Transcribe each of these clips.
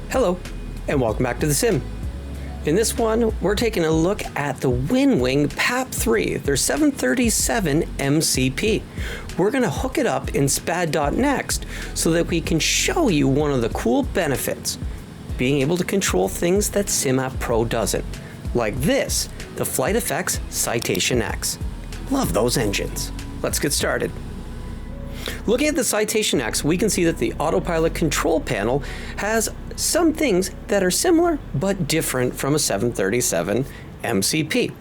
Hello, and welcome back to the Sim. In this one, we're taking a look at the WinWing PAP3, their 737 MCP. We're going to hook it up in SPAD.next so that we can show you one of the cool benefits, being able to control things that SimApp Pro doesn't, like this, the Flight Effects Citation X. Love those engines. Let's get started. Looking at the Citation X, we can see that the autopilot control panel has some things that are similar but different from a 737 MCP.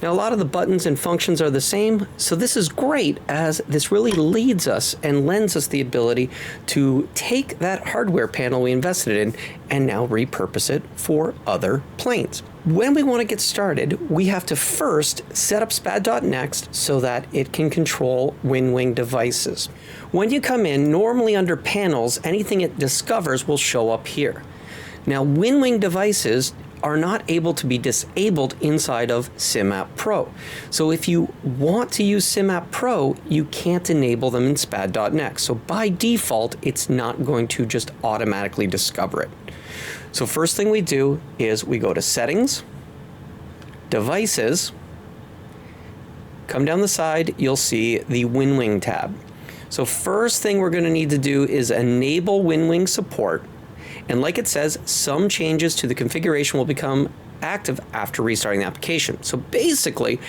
Now, a lot of the buttons and functions are the same, so this is great as this really leads us and lends us the ability to take that hardware panel we invested in and now repurpose it for other planes. When we want to get started, we have to first set up SPAD.next so that it can control WinWing devices. When you come in, normally under panels, anything it discovers will show up here. Now, WinWing devices are not able to be disabled inside of SimApp Pro. So if you want to use SimApp Pro, you can't enable them in SPAD.next. So by default, it's not going to just automatically discover it. So first thing we do is we go to Settings, Devices, come down the side, you'll see the WinWing tab. So first thing we're going to need to do is enable WinWing support. And like it says, some changes to the configuration will become active after restarting the application. So basically,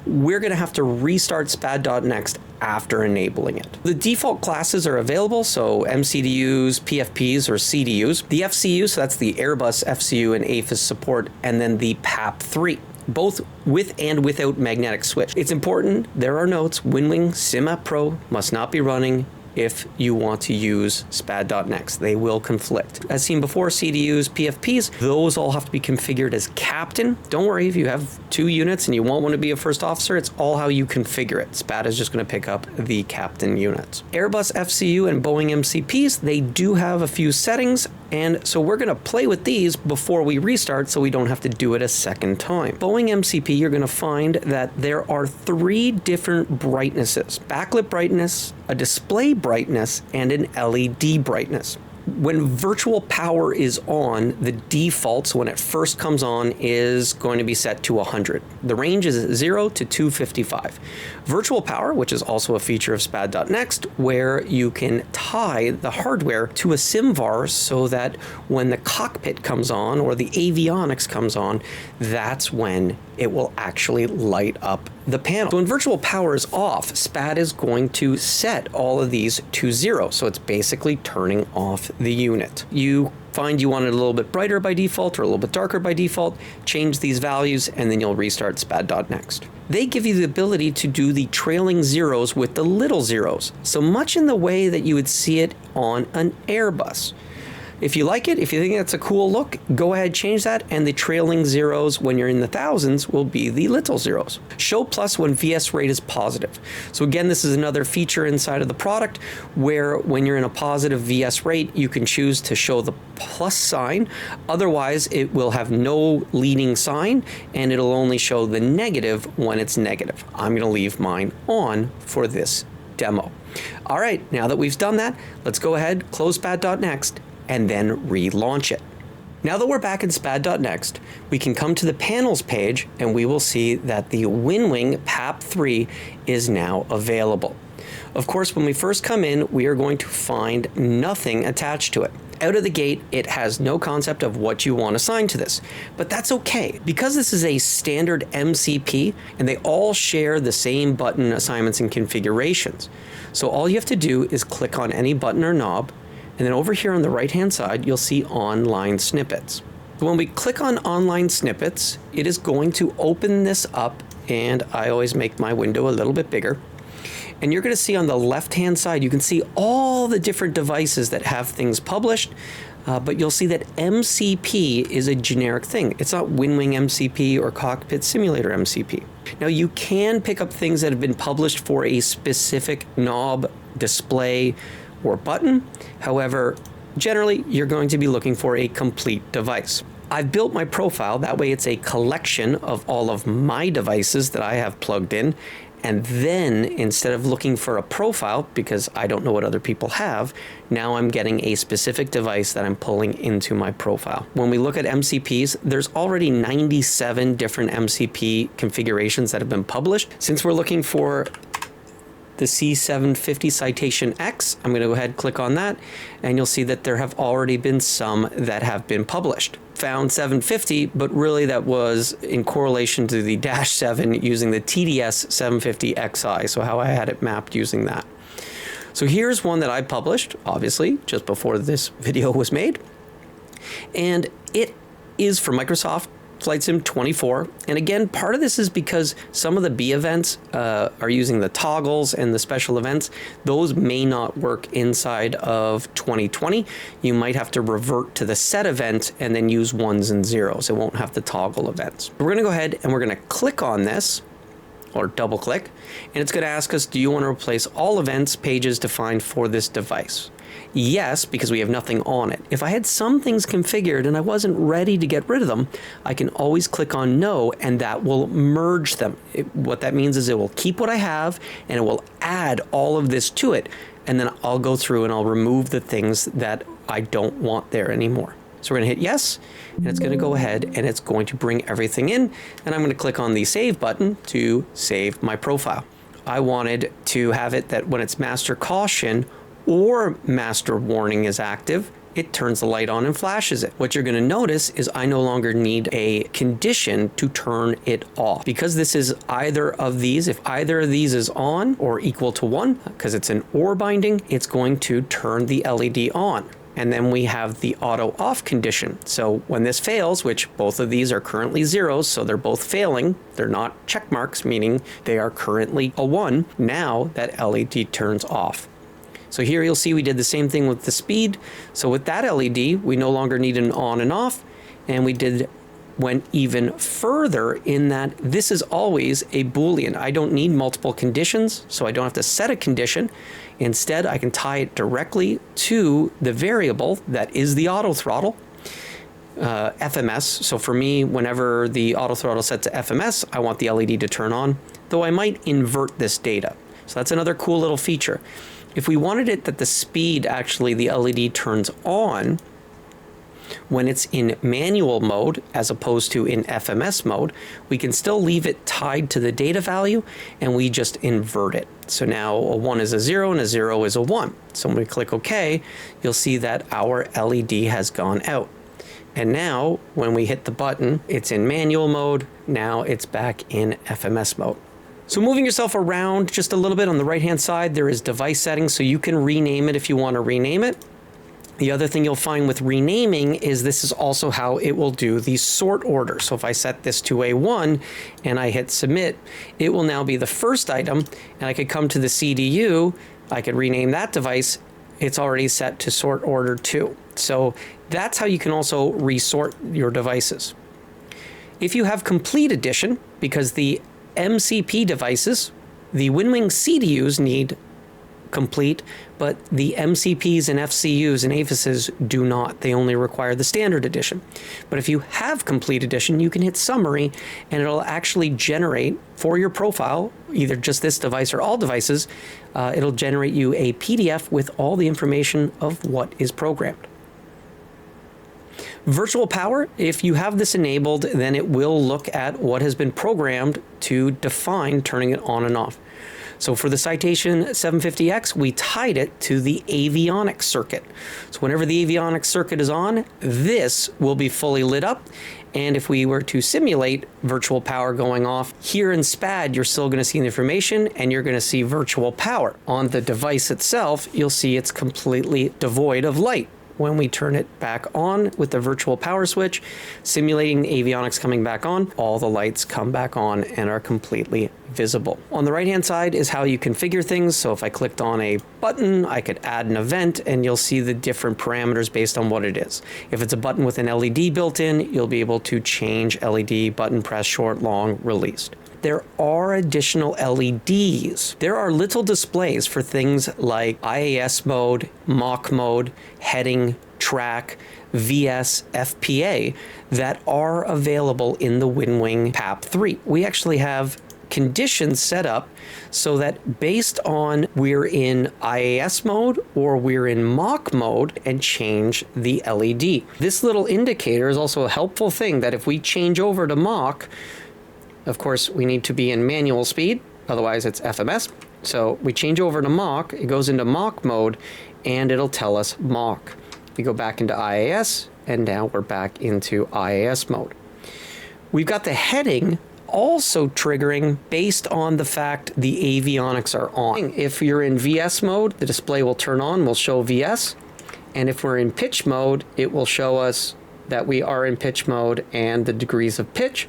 we're going to have to restart SPAD.next after enabling it. The default classes are available, so MCDUs, PFPs, or CDUs. The FCU, so that's the Airbus FCU and APHIS support, and then the PAP3. Both with and without magnetic switch. It's important, there are notes, WinWing SimApp Pro must not be running if you want to use SPAD.next. They will conflict. As seen before, CDUs, PFPs, those all have to be configured as captain. Don't worry if you have 2 units and you want one to be a first officer, it's all how you configure it. SPAD is just going to pick up the captain units. Airbus FCU and Boeing MCPs, they do have a few settings, and so we're going to play with these before we restart so we don't have to do it a second time. Boeing MCP, you're going to find that there are 3 different brightnesses: backlit brightness, a display brightness, and an LED brightness. When virtual power is on, the default, so when it first comes on, is going to be set to 100. The range is 0 to 255. Virtual power, which is also a feature of SPAD.next, where you can tie the hardware to a SimVar so that when the cockpit comes on or the avionics comes on, that's when it will actually light up the panel. So when virtual power is off, SPAD is going to set all of these to 0. So it's basically turning off the unit. You find you want it a little bit brighter by default or a little bit darker by default, change these values, and then you'll restart SPAD.next. They give you the ability to do the trailing zeros with the little zeros, so much in the way that you would see it on an Airbus. If you like it, if you think that's a cool look, go ahead, change that, and the trailing zeros when you're in the thousands will be the little zeros. Show plus when VS rate is positive. So again, this is another feature inside of the product where when you're in a positive VS rate, you can choose to show the plus sign. Otherwise, it will have no leading sign and it'll only show the negative when it's negative. I'm going to leave mine on for this demo. All right, now that we've done that, let's go ahead, close SPAD.next, and then relaunch it. Now that we're back in SPAD.next, we can come to the panels page and we will see that the WinWing PAP3 is now available. Of course, when we first come in, we are going to find nothing attached to it. Out of the gate, it has no concept of what you want assigned to this, but that's okay. Because this is a standard MCP and they all share the same button assignments and configurations. So all you have to do is click on any button or knob, and then over here on the right-hand side, you'll see Online Snippets. So when we click on Online Snippets, it is going to open this up, and I always make my window a little bit bigger. And you're going to see on the left-hand side, you can see all the different devices that have things published, but you'll see that MCP is a generic thing. It's not WinWing MCP or Cockpit Simulator MCP. Now, you can pick up things that have been published for a specific knob, display, or button. However, generally, you're going to be looking for a complete device. I've built my profile, that way it's a collection of all of my devices that I have plugged in, And then instead of looking for a profile, because I don't know what other people have, now I'm getting a specific device that I'm pulling into my profile. When we look at MCPs, there's already 97 different MCP configurations that have been published. Since we're looking for the C750 Citation X, I'm going to go ahead and click on that, and you'll see that there have already been some that have been published. Found 750, but really that was in correlation to the Dash 7 using the TDS 750 XI, so how I had it mapped using that. So here's one that I published, obviously, just before this video was made, and it is for Microsoft Flight Sim 24. And again, part of this is because some of the B events are using the toggles and the special events. Those may not work inside of 2020. You might have to revert to the set event and then use ones and zeros. It won't have the toggle events. We're going to go ahead and we're going to click on this, or double click, and it's going to ask us, do you want to replace all events pages defined for this device? Yes, because we have nothing on it. If I had some things configured and I wasn't ready to get rid of them, I can always click on no, and that will merge them. What that means is it will keep what I have and it will add all of this to it, and then I'll go through and I'll remove the things that I don't want there anymore. So we're going to hit yes, and it's going to go ahead and it's going to bring everything in, and I'm going to click on the save button to save my profile. I wanted to have it that when it's master caution or master warning is active, it turns the light on and flashes it. What you're going to notice is I no longer need a condition to turn it off. Because this is either of these, if either of these is on or equal to 1, because it's an OR binding, it's going to turn the LED on. And then we have the auto off condition. So when this fails, which both of these are currently zeros, so they're both failing, they're not check marks, meaning they are currently a 1, now that LED turns off. So here you'll see we did the same thing with the speed. So with that LED, we no longer need an on and off, and we went even further in that this is always a Boolean. I don't need multiple conditions, so I don't have to set a condition. Instead, I can tie it directly to the variable that is the auto throttle, FMS. So for me, whenever the auto throttle is set to FMS, I want the LED to turn on, though I might invert this data. So that's another cool little feature. If we wanted it that the speed, actually the LED turns on when it's in manual mode as opposed to in FMS mode, we can still leave it tied to the data value and we just invert it. So now a 1 is a 0 and a 0 is a 1. So when we click OK, you'll see that our LED has gone out. And now when we hit the button, it's in manual mode. Now it's back in FMS mode. So moving yourself around just a little bit on the right-hand side, there is device settings, so you can rename it if you want to rename it. The other thing you'll find with renaming is this is also how it will do the sort order. So if I set this to a 1 and I hit submit, it will now be the first item, and I could come to the CDU, I could rename that device. It's already set to sort order 2. So that's how you can also resort your devices. If you have complete edition, because the MCP devices, the WinWing CDUs need complete, but the MCPs and FCUs and APHISs do not. They only require the standard edition. But if you have complete edition, you can hit summary and it'll actually generate for your profile, either just this device or all devices, it'll generate you a PDF with all the information of what is programmed. Virtual power, if you have this enabled, then it will look at what has been programmed to define turning it on and off. So for the Citation 750X, we tied it to the avionics circuit. So whenever the avionics circuit is on, this will be fully lit up. And if we were to simulate virtual power going off, here in SPAD, you're still going to see the information and you're going to see virtual power. On the device itself, you'll see it's completely devoid of light. When we turn it back on with the virtual power switch, simulating the avionics coming back on, all the lights come back on and are completely visible. On the right-hand side is how you configure things. So if I clicked on a button, I could add an event and you'll see the different parameters based on what it is. If it's a button with an LED built in, you'll be able to change LED, button press, short, long, released. There are additional LEDs. There are little displays for things like IAS mode, mock mode, heading, track, VS, FPA that are available in the WinWing PAP3. We actually have conditions set up so that based on we're in IAS mode or we're in mock mode, and change the LED. This little indicator is also a helpful thing that if we change over to mock, of course we need to be in manual speed, otherwise it's FMS. So we change over to mock, it goes into mock mode, and it'll tell us mock. We go back into IAS, and now we're back into IAS mode. We've got the heading also triggering based on the fact the avionics are on. If you're in VS mode, the display will turn on, will show VS. And if we're in pitch mode, it will show us that we are in pitch mode and the degrees of pitch.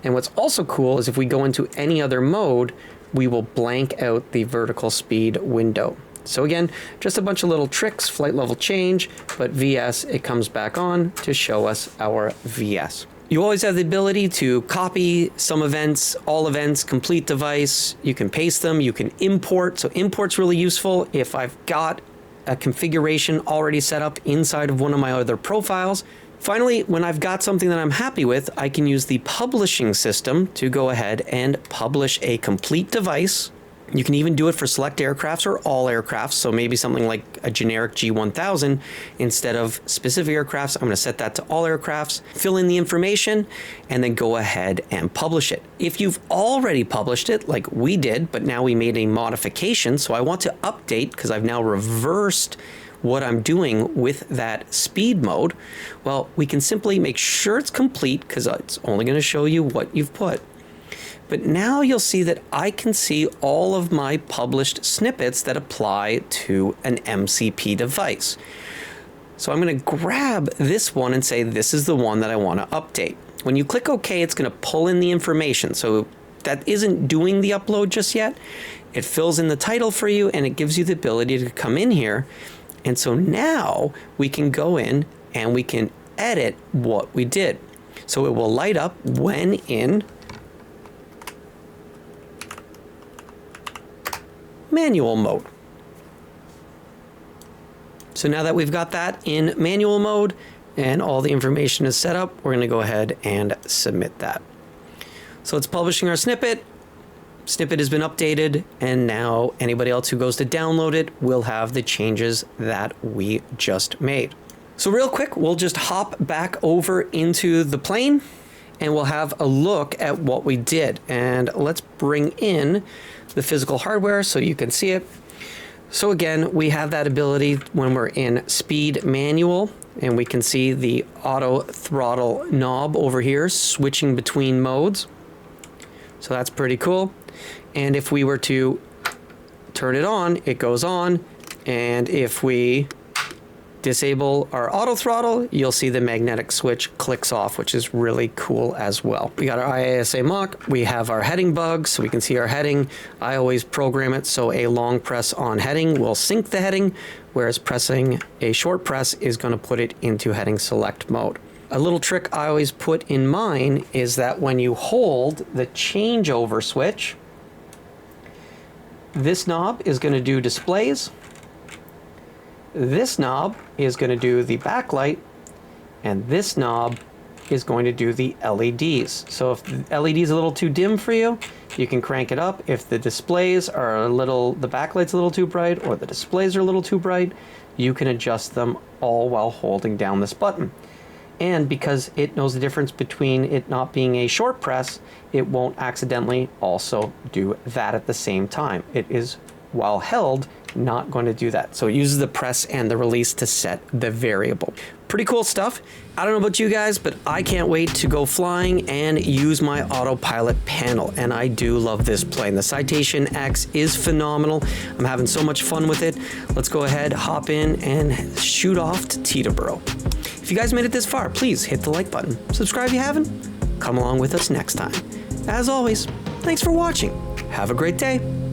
And what's also cool is if we go into any other mode, we will blank out the vertical speed window. So again, just a bunch of little tricks, flight level change, but VS, it comes back on to show us our VS. You always have the ability to copy some events, all events, complete device. You can paste them, you can import. So import's really useful if I've got a configuration already set up inside of one of my other profiles. Finally, when I've got something that I'm happy with, I can use the publishing system to go ahead and publish a complete device. You can even do it for select aircrafts or all aircrafts. So maybe something like a generic G1000 instead of specific aircrafts. I'm going to set that to all aircrafts, fill in the information, and then go ahead and publish it. If you've already published it, like we did, but now we made a modification, so I want to update because I've now reversed what I'm doing with that speed mode, well, we can simply make sure it's complete because it's only going to show you what you've put. But now you'll see that I can see all of my published snippets that apply to an MCP device. So I'm going to grab this one and say this is the one that I want to update. When you click OK, it's going to pull in the information. So that isn't doing the upload just yet. It fills in the title for you and it gives you the ability to come in here. And so now we can go in and we can edit what we did. So it will light up when in manual mode. So now that we've got that in manual mode and all the information is set up, we're going to go ahead and submit that. So it's publishing our snippet. Snippet has been updated, and now anybody else who goes to download it will have the changes that we just made. So real quick, we'll just hop back over into the plane and we'll have a look at what we did. And let's bring in the physical hardware so you can see it. So again, we have that ability when we're in speed manual, and we can see the auto throttle knob over here switching between modes. So that's pretty cool. And if we were to turn it on, it goes on. And if we disable our auto throttle, you'll see the magnetic switch clicks off, which is really cool as well. We got our IASA mock, we have our heading bugs, so we can see our heading. I always program it so a long press on heading will sync the heading, whereas pressing a short press is going to put it into heading select mode. A little trick I always put in mine is that when you hold the changeover switch, this knob is going to do displays. This knob is going to do the backlight, and this knob is going to do the LEDs. So if the LED is a little too dim for you, you can crank it up. If the displays are a little, the backlight's a little too bright, or the displays are a little too bright, you can adjust them all while holding down this button. And because it knows the difference between it not being a short press, it won't accidentally also do that at the same time. It is, while held, not going to do that. So it uses the press and the release to set the variable. Pretty cool stuff. I don't know about you guys, but I can't wait to go flying and use my autopilot panel. And I do love this plane. The Citation X is phenomenal. I'm having so much fun with it. Let's go ahead, hop in, and shoot off to Teterboro. If you guys made it this far, please hit the like button. Subscribe if you haven't. Come along with us next time. As always, thanks for watching. Have a great day.